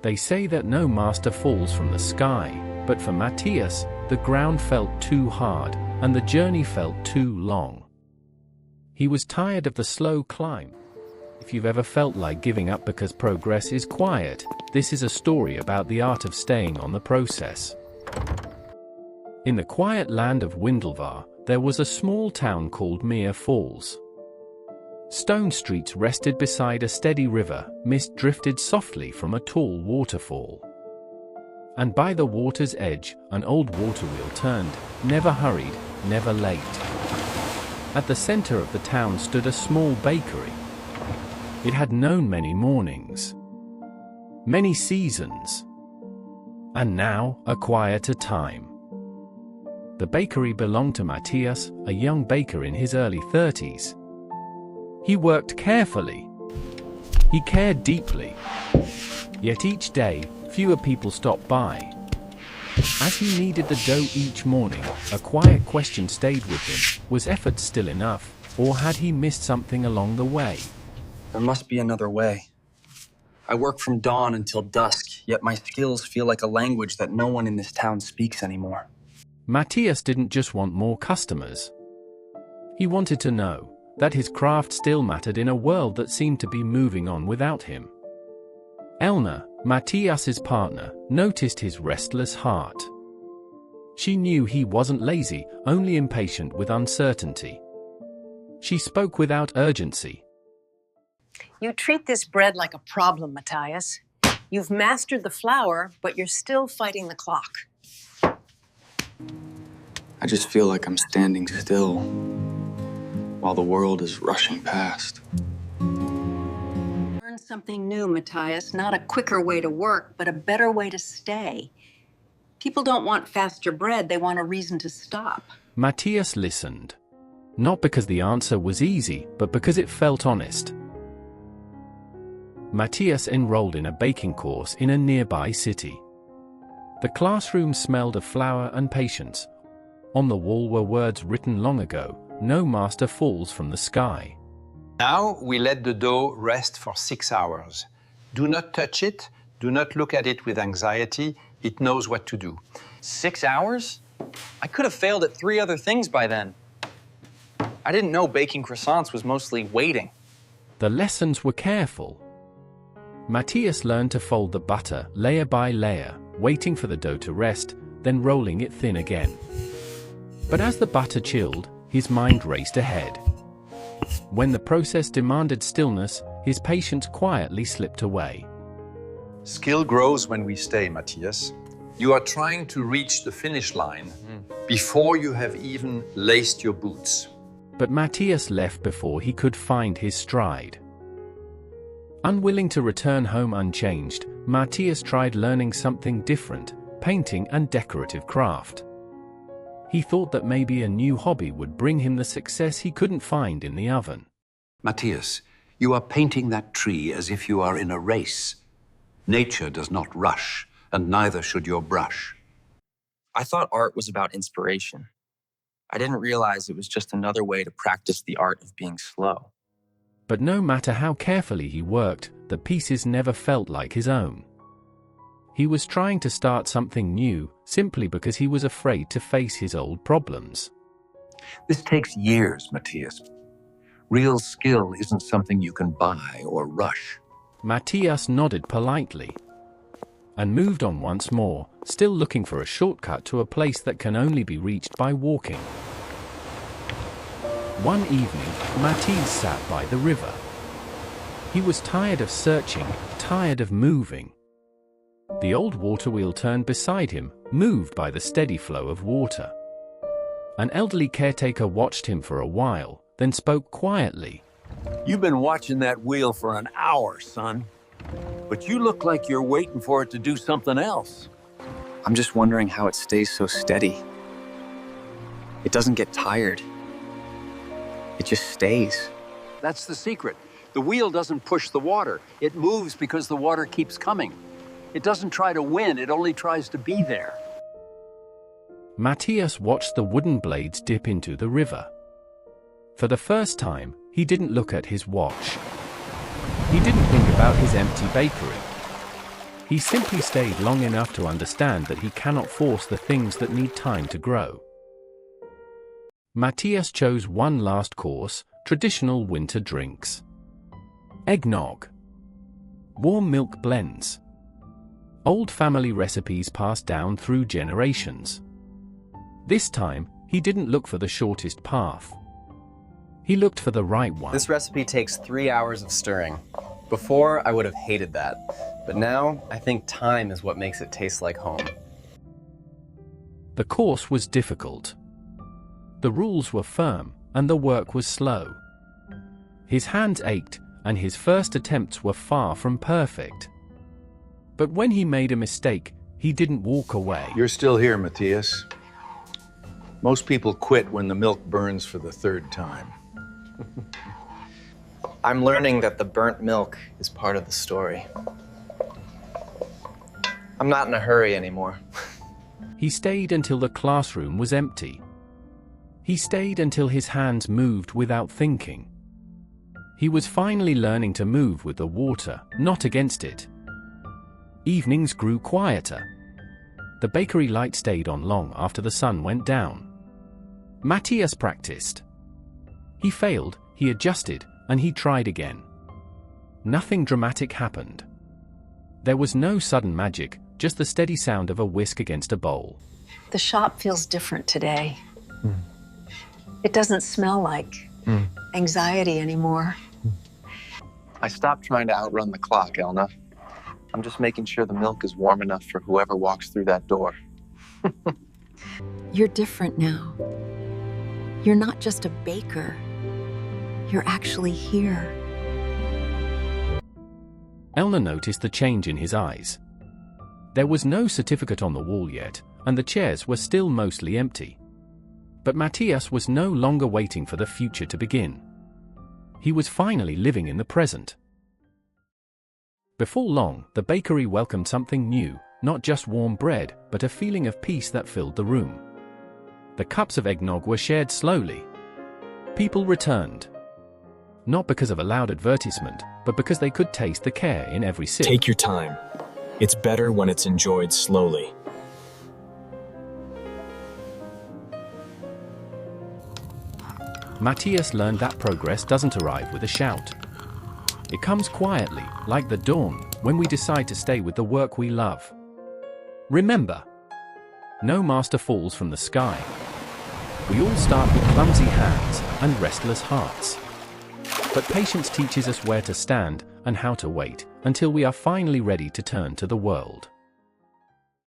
They say that no master falls from the sky, but for Mathias, the ground felt too hard, and the journey felt too long. He was tired of the slow climb. If you've ever felt like giving up because progress is quiet, this is a story about the art of staying on the process. In the quiet land of Windelvar, there was a small town called Mere Falls. Stone streets rested beside a steady river, mist drifted softly from a tall waterfall. And by the water's edge, an old waterwheel turned, never hurried, never late. At the center of the town stood a small bakery. It had known many mornings, many seasons, and now a quieter time. The bakery belonged to Mathias, a young baker in his early 30s. He worked carefully. He cared deeply. Yet each day, fewer people stopped by. As he kneaded the dough each morning, a quiet question stayed with him. Was effort still enough, or had he missed something along the way? There must be another way. I work from dawn until dusk, yet my skills feel like a language that no one in this town speaks anymore. Mathias didn't just want more customers. He wanted to know that his craft still mattered in a world that seemed to be moving on without him. Elna, Mathias's partner, noticed his restless heart. She knew he wasn't lazy, only impatient with uncertainty. She spoke without urgency. You treat this bread like a problem, Mathias. You've mastered the flour, but you're still fighting the clock. I just feel like I'm standing still while the world is rushing past. Learn something new, Mathias. Not a quicker way to work, but a better way to stay. People don't want faster bread, they want a reason to stop. Mathias listened. Not because the answer was easy, but because it felt honest. Mathias enrolled in a baking course in a nearby city. The classroom smelled of flour and patience. On the wall were words written long ago, "No master falls from the sky." Now we let the dough rest for 6 hours. Do not touch it, do not look at it with anxiety, it knows what to do. 6 hours? I could have failed at 3 other things by then. I didn't know baking croissants was mostly waiting. The lessons were careful. Mathias learned to fold the butter layer by layer, waiting for the dough to rest, then rolling it thin again. But as the butter chilled, his mind raced ahead. When the process demanded stillness, his patience quietly slipped away. Skill grows when we stay, Mathias. You are trying to reach the finish line before you have even laced your boots. But Mathias left before he could find his stride. Unwilling to return home unchanged, Mathias tried learning something different, painting and decorative craft. He thought that maybe a new hobby would bring him the success he couldn't find in the oven. Mathias, you are painting that tree as if you are in a race. Nature does not rush, and neither should your brush. I thought art was about inspiration. I didn't realize it was just another way to practice the art of being slow. But no matter how carefully he worked, the pieces never felt like his own. He was trying to start something new, simply because he was afraid to face his old problems. This takes years, Mathias. Real skill isn't something you can buy or rush. Mathias nodded politely and moved on once more, still looking for a shortcut to a place that can only be reached by walking. One evening, Mathias sat by the river. He was tired of searching, tired of moving. The old water wheel turned beside him, moved by the steady flow of water. An elderly caretaker watched him for a while, then spoke quietly. You've been watching that wheel for an hour, son. But you look like you're waiting for it to do something else. I'm just wondering how it stays so steady. It doesn't get tired. It just stays. That's the secret. The wheel doesn't push the water. It moves because the water keeps coming. It doesn't try to win, it only tries to be there. Mathias watched the wooden blades dip into the river. For the first time, he didn't look at his watch. He didn't think about his empty bakery. He simply stayed long enough to understand that he cannot force the things that need time to grow. Mathias chose one last course: traditional winter drinks. Eggnog. Warm milk blends. Old family recipes passed down through generations. This time, he didn't look for the shortest path. He looked for the right one. This recipe takes 3 hours of stirring. Before, I would have hated that. But now, I think time is what makes it taste like home. The course was difficult. The rules were firm, and the work was slow. His hands ached, and his first attempts were far from perfect. But when he made a mistake, he didn't walk away. You're still here, Mathias. Most people quit when the milk burns for the third time. I'm learning that the burnt milk is part of the story. I'm not in a hurry anymore. He stayed until the classroom was empty. He stayed until his hands moved without thinking. He was finally learning to move with the water, not against it. Evenings grew quieter. The bakery light stayed on long after the sun went down. Mathias practiced. He failed, he adjusted, and he tried again. Nothing dramatic happened. There was no sudden magic, just the steady sound of a whisk against a bowl. The shop feels different today. It doesn't smell like anxiety anymore. I stopped trying to outrun the clock, Elna. I'm just making sure the milk is warm enough for whoever walks through that door. You're different now. You're not just a baker. You're actually here. Elna noticed the change in his eyes. There was no certificate on the wall yet, and the chairs were still mostly empty. But Mathias was no longer waiting for the future to begin. He was finally living in the present. Before long, the bakery welcomed something new, not just warm bread, but a feeling of peace that filled the room. The cups of eggnog were shared slowly. People returned. Not because of a loud advertisement, but because they could taste the care in every sip. Take your time. It's better when it's enjoyed slowly. Mathias learned that progress doesn't arrive with a shout. It comes quietly, like the dawn, when we decide to stay with the work we love. Remember, no master falls from the sky. We all start with clumsy hands and restless hearts. But patience teaches us where to stand and how to wait until we are finally ready to turn to the world.